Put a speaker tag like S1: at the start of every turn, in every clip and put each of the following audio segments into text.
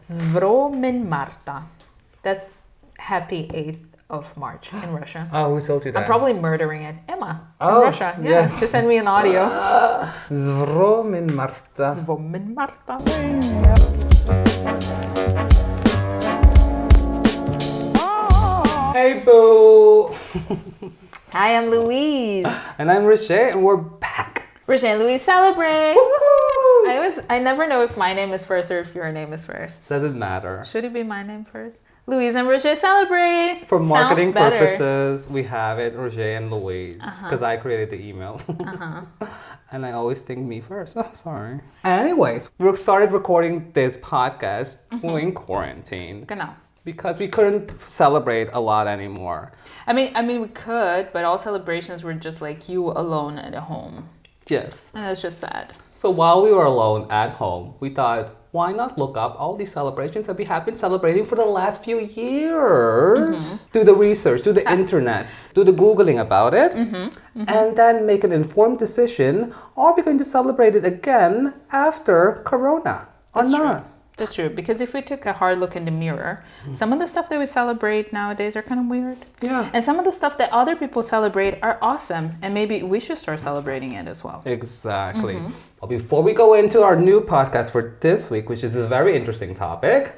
S1: Zvromin Marta. That's happy 8th of March in Russia.
S2: Oh, who told you that?
S1: I'm probably murdering it. Emma in Russia. Yeah,
S2: yes.
S1: to send me an audio.
S2: Zvromin Marta.
S1: Zvromin Marta.
S2: Hey, boo.
S1: Hi, I'm Louise.
S2: And I'm Rogier, and we're back.
S1: Rogier and Louise celebrate.
S2: Woo-hoo!
S1: I never know if my name is first or if your name is first.
S2: Doesn't matter.
S1: Should it be my name first? Louise and Rogier celebrate.
S2: For marketing
S1: Sounds better.
S2: purposes, we have it Rogier and Louise because I created the email. And I always think me first. Oh, sorry. Anyways, we started recording this podcast in quarantine.
S1: Genau.
S2: Because we couldn't celebrate a lot anymore.
S1: I mean, we could, but all celebrations were just like you alone at home.
S2: Yes.
S1: And that's just sad.
S2: So while we were alone at home, we thought, why not look up all these celebrations that we have been celebrating for the last few years? Do the research, do the internets, do the Googling about it, and then make an informed decision. Are we going to celebrate it again after Corona or
S1: That's
S2: not?
S1: true. That's true, because if we took a hard look in the mirror, some of the stuff that we celebrate nowadays are kind of weird.
S2: Yeah.
S1: And some of the stuff that other people celebrate are awesome, and maybe we should start celebrating it as well.
S2: Exactly. Well, before we go into our new podcast for this week, which is a very interesting topic,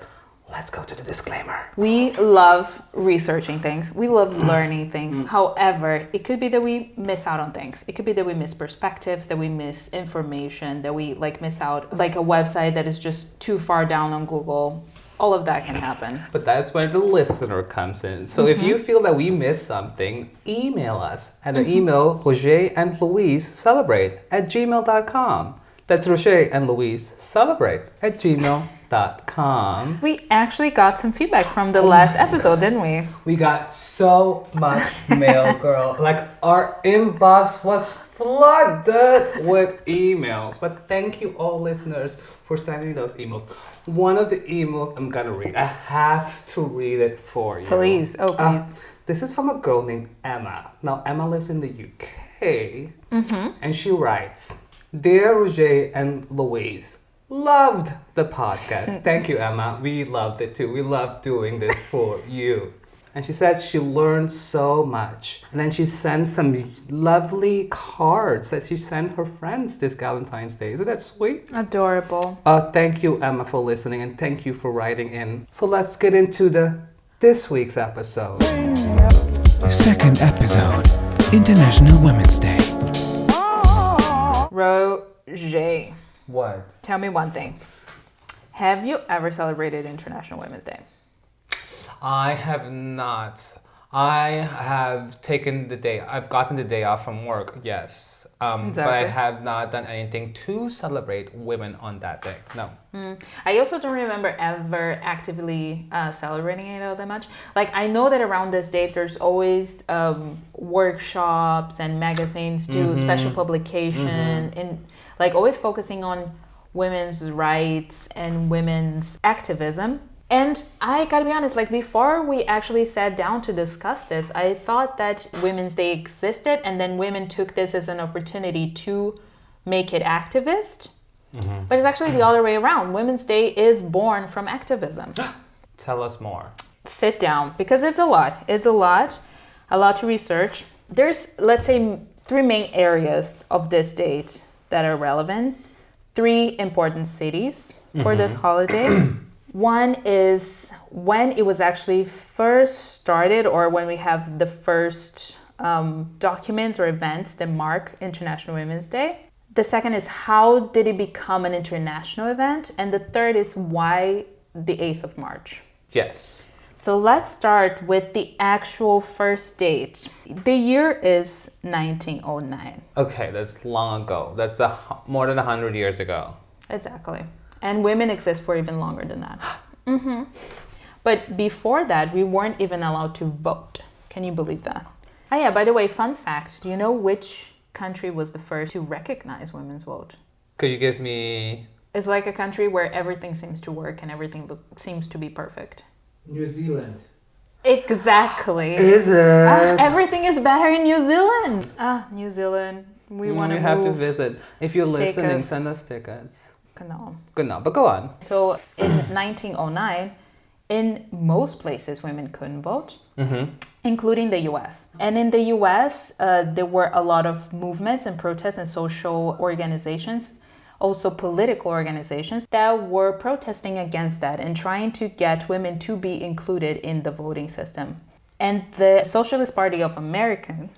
S2: let's go to the disclaimer.
S1: We love researching things. We love learning things. However, it could be that we miss out on things. It could be that we miss perspectives, that we miss information, that we miss out like a website that is just too far down on Google. All of that can happen.
S2: But that's where the listener comes in. So if you feel that we missed something, email us at the email Rogier and Louise celebrate at gmail.com. That's Rogier and Louise celebrate at gmail.com.
S1: We actually got some feedback from the last episode, didn't we?
S2: We got so much mail, girl. Like our inbox was flooded with emails. But thank you all listeners for sending those emails. One of the emails I'm gonna read. I have to read it for you.
S1: Please. Oh, please.
S2: This is from a girl named Emma. Now Emma lives in the UK. And she writes, Dear Rogier and Louise, loved the podcast. Thank you, Emma. We loved it too. We loved doing this for you. And she said she learned so much. And then she sent some lovely cards that she sent her friends this Valentine's Day. Isn't that sweet?
S1: Adorable.
S2: Thank you, Emma, for listening. And thank you for writing in. So let's get into this week's episode.
S3: Second episode, International Women's Day.
S1: Rogier,
S2: What?
S1: tell me one thing. Have you ever celebrated International Women's Day?
S2: I have not. I have taken the day. I've gotten the day off from work, yes. But I have not done anything to celebrate women on that day. No.
S1: I also don't remember ever actively celebrating it all that much. Like, I know that around this date, there's always workshops and magazines do special publication and like always focusing on women's rights and women's activism. And I gotta be honest, like before we actually sat down to discuss this, I thought that Women's Day existed and then women took this as an opportunity to make it activist. But it's actually the other way around. Women's Day is born from activism.
S2: Tell us more.
S1: Sit down, because it's a lot. It's a lot to research. There's, let's say, 3 main areas of this date that are relevant. 3 important cities for this holiday. One is when it was actually first started, or when we have the first documents or events that mark International Women's Day. The second is how did it become an international event? And the third is why the 8th of March.
S2: Yes.
S1: So let's start with the actual first date. The year is 1909.
S2: Okay, that's long ago. That's more than 100 years ago.
S1: Exactly. And women exist for even longer than that. But before that, we weren't even allowed to vote. Can you believe that? Oh yeah, by the way, fun fact. Do you know which country was the first to recognize women's vote?
S2: Could you give me...
S1: It's like a country where everything seems to work and everything seems to be perfect.
S4: New Zealand.
S1: Exactly.
S2: Is it?
S1: Everything is better in New Zealand. New Zealand. We want to
S2: have to visit. If you're listening,
S1: us.
S2: send us tickets. Genau, but go on.
S1: So in 1909, in most places, women couldn't vote, including the US. And in the US, there were a lot of movements and protests and social organizations, also political organizations, that were protesting against that and trying to get women to be included in the voting system. And the Socialist Party of America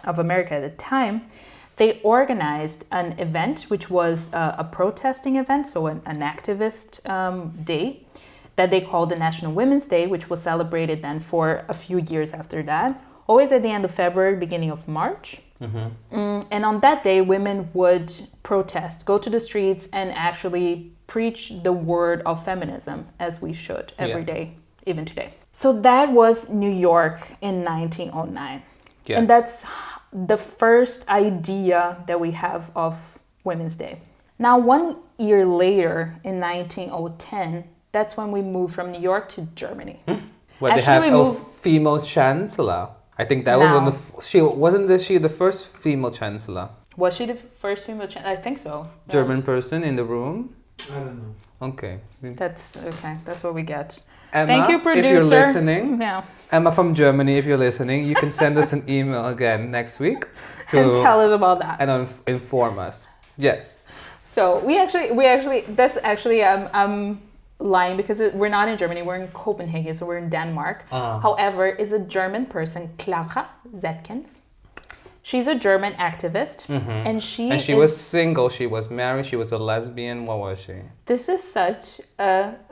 S1: at the time, they organized an event, which was a protesting event, so an activist day, that they called the National Women's Day, which was celebrated then for a few years after that, always at the end of February, beginning of March. And on that day, women would protest, go to the streets, and actually preach the word of feminism, as we should every day, even today. So that was New York in 1909.
S2: Yeah.
S1: And that's the first idea that we have of Women's Day. Now, 1 year later, in 1910, that's when we moved from New York to Germany.
S2: Where they have a female chancellor. I think that was she the first female chancellor?
S1: Was she the first female chancellor? I think so.
S2: German person in the room?
S4: I don't know.
S2: Okay.
S1: That's okay. That's what we get.
S2: Emma,
S1: Thank you, producer.
S2: if you're listening,
S1: Yeah.
S2: Emma from Germany, if you're listening, you can send us an email again next week
S1: And tell us about that.
S2: and inform us. Yes.
S1: So we actually that's actually I'm lying because we're not in Germany, we're in Copenhagen, so we're in Denmark. However, is a German person, Clara Zetkins. She's a German activist, and she
S2: was single, she was married, she was a lesbian. What was she?
S1: This is such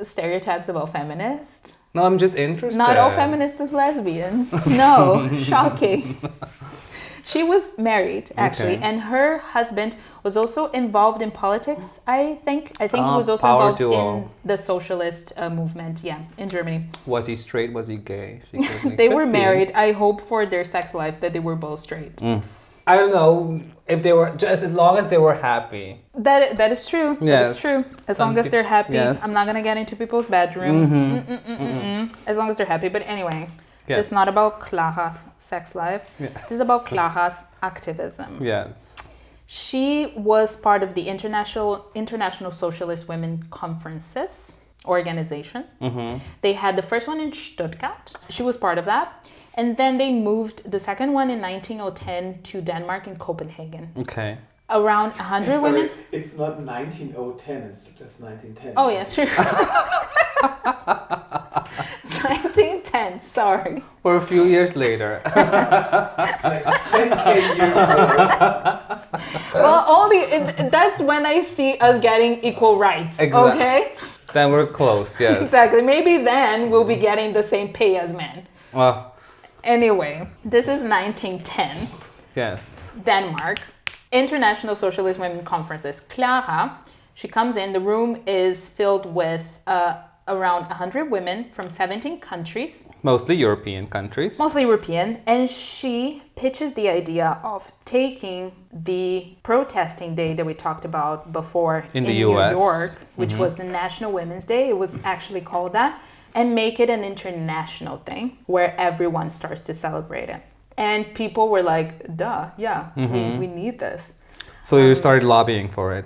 S1: stereotypes about feminists.
S2: No, I'm just interested.
S1: Not all feminists is lesbians. No, shocking. She was married, actually, and her husband was also involved in politics, I think. I think he was also involved in the socialist movement, in Germany.
S2: Was he straight? Was he gay?
S1: They were married. I hope for their sex life that they were both straight.
S2: I don't know if they were, just as long as they were happy.
S1: That is true.
S2: Yes.
S1: That is true. As long as they're happy.
S2: Yes.
S1: I'm not going to get into people's bedrooms. As long as they're happy. But anyway, this is not about Clara's sex life. Yeah. This is about Clara's activism.
S2: Yes.
S1: She was part of the International Socialist Women Conferences organization. They had the first one in Stuttgart. She was part of that. And then they moved the second one in 1910 to Denmark in Copenhagen.
S2: Okay.
S1: Around 100 women.
S4: It's not 1910, it's just 1910.
S1: Oh, yeah, true. 1910, sorry.
S2: Or a few years later.
S4: Like 10K years later.
S1: Well, that's when I see us getting equal rights, okay?
S2: Then we're close, yes.
S1: Exactly. Maybe then we'll be getting the same pay as men.
S2: Well.
S1: Anyway, this is 1910.
S2: Yes.
S1: Denmark. International Socialist Women Conferences. Clara, she comes in. The room is filled with around 100 women from 17 countries.
S2: Mostly European countries.
S1: Mostly European. And she pitches the idea of taking the protesting day that we talked about before in New York, which was the National Women's Day. It was actually called that. And make it an international thing where everyone starts to celebrate it. And people were like, duh, yeah, we need this.
S2: So you started lobbying for it?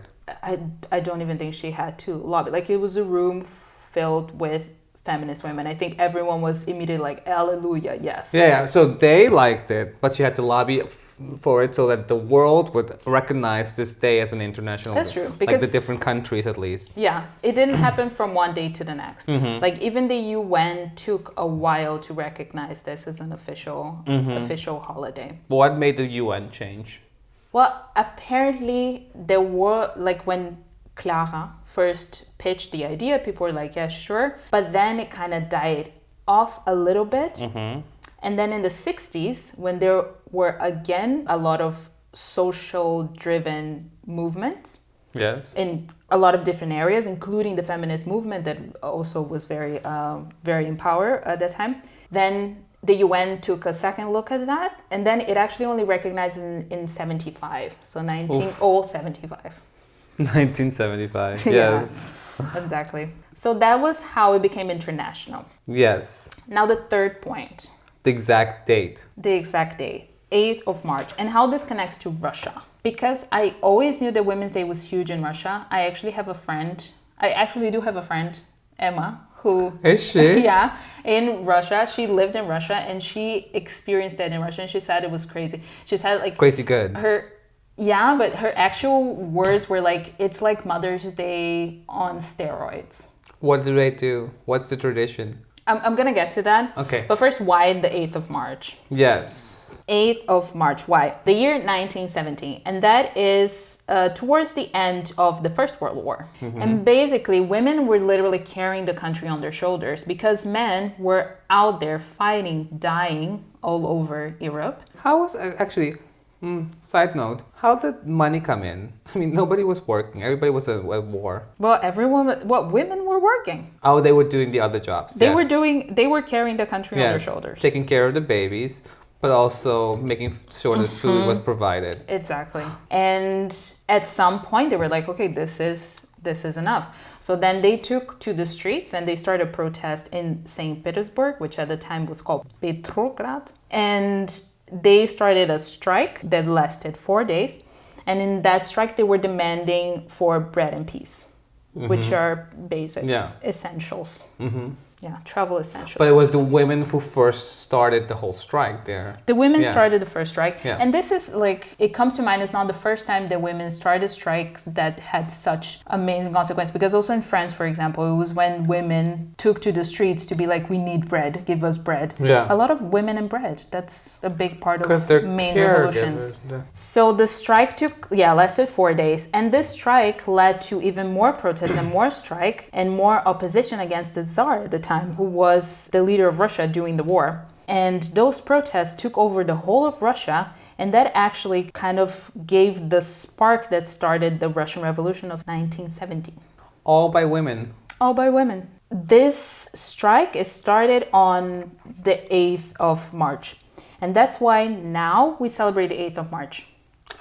S1: I don't even think she had to lobby. Like, it was a room filled with feminist women. I think everyone was immediately like, hallelujah, yes.
S2: Yeah, so they liked it, but she had to lobby for it so that the world would recognize this day as an international.
S1: That's true.
S2: Because, like the different countries at least.
S1: Yeah, it didn't happen from one day to the next. Like even the UN took a while to recognize this as an official holiday.
S2: But what made the UN change?
S1: Well, apparently there were, like when Clara first pitched the idea, people were like, yeah, sure. But then it kind of died off a little bit. And then in the 60s, when there were again a lot of social-driven movements in a lot of different areas, including the feminist movement that also was very in power at that time, then the UN took a second look at that, and then it actually only recognized in 75, so 1975.
S2: 1975,
S1: yes. Exactly. So that was how it became international.
S2: Yes.
S1: Now the third point.
S2: The exact date.
S1: The exact date, 8th of March. And how this connects to Russia. Because I always knew that Women's Day was huge in Russia. I actually do have a friend, Emma, who...
S2: Is she?
S1: Yeah, in Russia. She lived in Russia and she experienced that in Russia and she said it was crazy. She said like...
S2: Crazy good.
S1: Yeah, but her actual words were like, it's like Mother's Day on steroids.
S2: What do they do? What's the tradition?
S1: I'm going to get to that.
S2: Okay.
S1: But first, why the 8th of March?
S2: Yes.
S1: 8th of March. Why? The year 1917. And that is towards the end of the First World War. And basically, women were literally carrying the country on their shoulders because men were out there fighting, dying all over Europe.
S2: How was actually... side note, how did money come in? I mean, nobody was working. Everybody was at war.
S1: Well, women were working.
S2: Oh, they were doing the other jobs.
S1: They were carrying the country on their shoulders.
S2: Taking care of the babies, but also making sure that food was provided.
S1: Exactly. And at some point they were like, okay, this is enough. So then they took to the streets and they started protest in St. Petersburg, which at the time was called Petrograd. And they started a strike that lasted 4 days. And in that strike, they were demanding for bread and peace, which are basics, essentials. Yeah, travel essentials.
S2: But it was the women who first started the whole strike there.
S1: The women started the first strike.
S2: Yeah.
S1: And this is like, it comes to mind, it's not the first time that women started strikes that had such amazing consequences. Because also in France, for example, it was when women took to the streets to be like, we need bread, give us bread.
S2: Yeah.
S1: A lot of women and bread. That's a big part of
S2: they're
S1: main
S2: caregivers.
S1: revolutions. So the strike lasted 4 days. And this strike led to even more protests and more strike and more opposition against the Tsar at the time, who was the leader of Russia during the war. And those protests took over the whole of Russia, and that actually kind of gave the spark that started the Russian Revolution of 1917.
S2: All by women.
S1: All by women. This strike is started on the 8th of March. And that's why now we celebrate the 8th of March.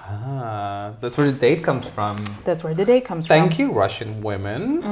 S2: Ah, that's where the date comes from.
S1: That's where the date comes from.
S2: Thank you, Russian women.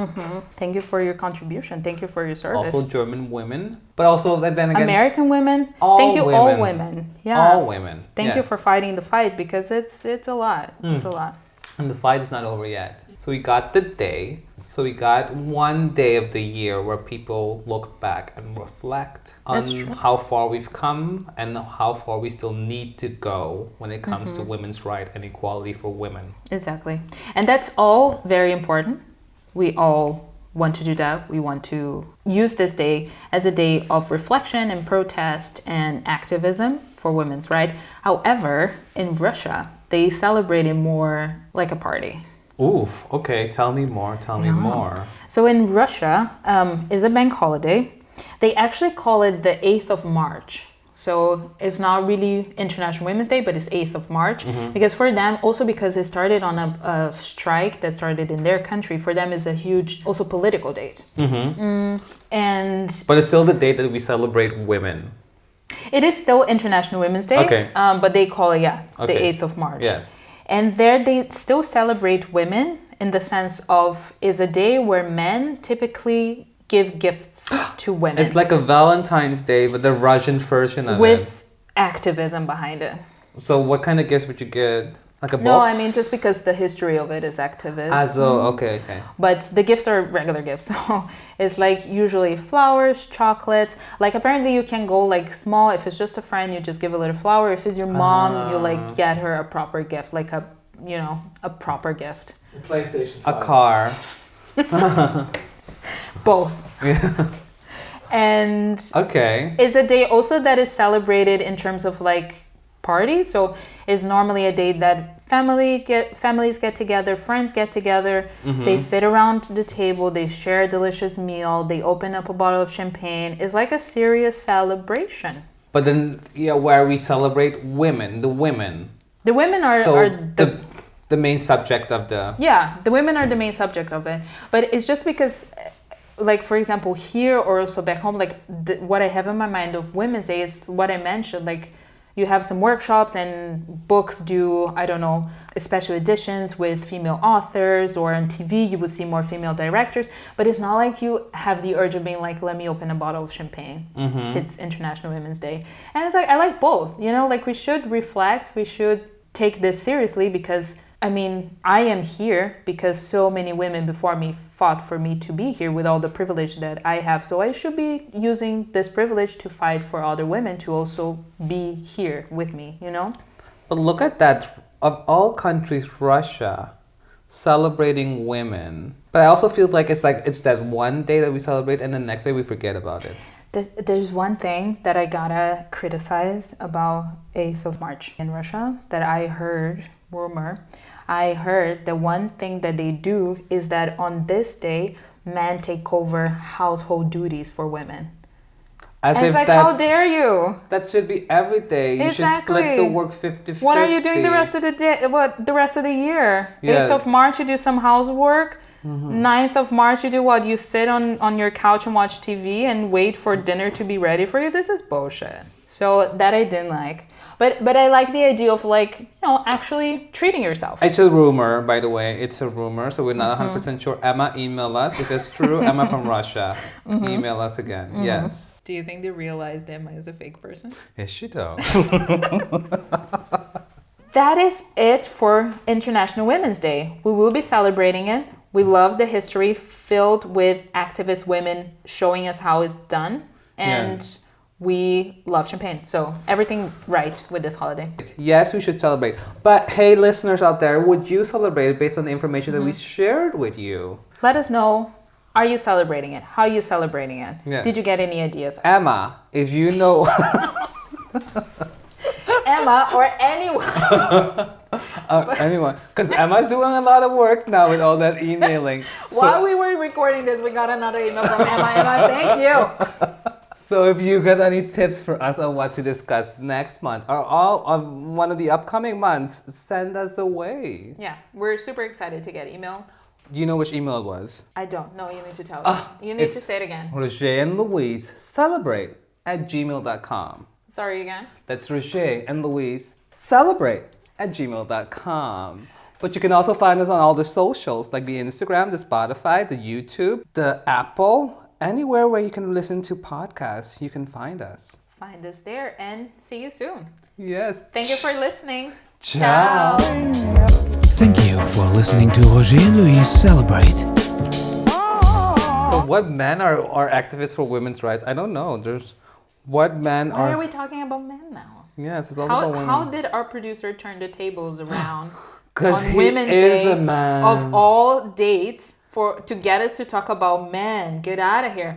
S1: Thank you for your contribution. Thank you for your service.
S2: Also German women. But also, then again...
S1: American women.
S2: All
S1: Thank you,
S2: women.
S1: all women. Yeah.
S2: All women.
S1: Thank you for fighting the fight, because it's a lot. It's a lot.
S2: And the fight is not over yet. So we got the day. So we got one day of the year where people look back and reflect on how far we've come and how far we still need to go when it comes to women's rights and equality for women.
S1: Exactly. And that's all very important. We all want to do that. We want to use this day as a day of reflection and protest and activism for women's rights. However, in Russia, they celebrate it more like a party.
S2: Oof, okay, tell me more.
S1: So in Russia, is a bank holiday. They actually call it the 8th of March. So it's not really International Women's Day, but it's 8th of March. Because for them, also because it started on a strike that started in their country, for them is a huge, also political date.
S2: But it's still the date that we celebrate women.
S1: It is still International Women's Day, but they call it, the 8th of March.
S2: Yes.
S1: And there they still celebrate women in the sense of is a day where men typically give gifts to women.
S2: It's like a Valentine's Day, but the Russian version of it.
S1: With activism behind it.
S2: So what kind of gifts would you get? Like a box?
S1: No, I mean just because the history of it is activist.
S2: Okay.
S1: But the gifts are regular gifts. So it's like usually flowers, chocolates. Like apparently you can go like small. If it's just a friend, you just give a little flower. If it's your mom, you like get her a proper gift, like a proper gift.
S4: A PlayStation 5.
S2: A car.
S1: Both.
S2: Yeah.
S1: And it's a day also that is celebrated in terms of like parties. So it's normally a day that families get together, friends get together, they sit around the table, they share a delicious meal, they open up a bottle of champagne. It's like a serious celebration.
S2: But then, where we celebrate women, the women.
S1: The women are
S2: the main subject of the...
S1: Yeah, the women are the main subject of it. But it's just because, like, for example, here or also back home, like, what I have in my mind of Women's Day is what I mentioned, like, you have some workshops and books do, I don't know, special editions with female authors, or on TV you would see more female directors, but it's not like you have the urge of being like, let me open a bottle of champagne. It's International Women's Day. And it's like, I like both, like we should reflect, we should take this seriously because, I mean, I am here because so many women before me fought for me to be here with all the privilege that I have. So I should be using this privilege to fight for other women to also be here with me, you know?
S2: But look at that. Of all countries, Russia celebrating women. But I also feel like it's that one day that we celebrate and the next day we forget about it.
S1: There's one thing that I gotta criticize about 8th of March in Russia that I heard that one thing that they do is that on this day, men take over household duties for women.
S2: As
S1: and
S2: if
S1: it's like,
S2: that's,
S1: how dare you?
S2: That should be every day. You should split the work 50-50.
S1: What are you doing the rest of the day? What the rest of the year?
S2: Yes.
S1: 8th of March, you do some housework. 9th of March, you do what? You sit on your couch and watch TV and wait for dinner to be ready for you? This is bullshit. So that I didn't like. But I like the idea of like, you know, actually treating yourself.
S2: It's a rumor, by the way. It's a rumor, so we're not 100% sure. Emma, email us if it's true. Emma from Russia. Email us again. Yes.
S1: Do you think they realized Emma is a fake person?
S2: Yes, she does.
S1: That is it for International Women's Day. We will be celebrating it. We love the history filled with activist women showing us how it's done. And we love champagne. So everything right with this holiday.
S2: Yes, we should celebrate. But hey, listeners out there, would you celebrate based on the information that we shared with you?
S1: Let us know. Are you celebrating it? How are you celebrating it?
S2: Yeah.
S1: Did you get any ideas?
S2: Emma, if you know...
S1: Emma or anyone.
S2: Anyone. Because Emma's doing a lot of work now with all that emailing.
S1: While we were recording this, we got another email from Emma. Emma, thank you.
S2: So if you got any tips for us on what to discuss next month or all of one of the upcoming months, send us away.
S1: Yeah, we're super excited to get email.
S2: You know which email it was?
S1: I don't know. You need to tell us. You need to say it again.
S2: Rogier and Louise celebrate at gmail.com.
S1: Sorry again.
S2: That's Rogier and Louise celebrate at gmail.com. But you can also find us on all the socials like the Instagram, the Spotify, the YouTube, the Apple, anywhere where you can listen to podcasts, you can find us.
S1: Find us there and see you soon.
S2: Yes.
S1: Thank you for listening.
S2: Ciao.
S3: Thank you for listening to Rogier and Louise Celebrate.
S2: But what men are activists for women's rights? I don't know. What men
S1: Why are we talking about men now?
S2: Yes, it's all about women.
S1: How did our producer turn the tables around
S2: Because
S1: on
S2: he
S1: Women's
S2: is
S1: Day
S2: a man.
S1: of all dates to get us to talk about men? Get out of here.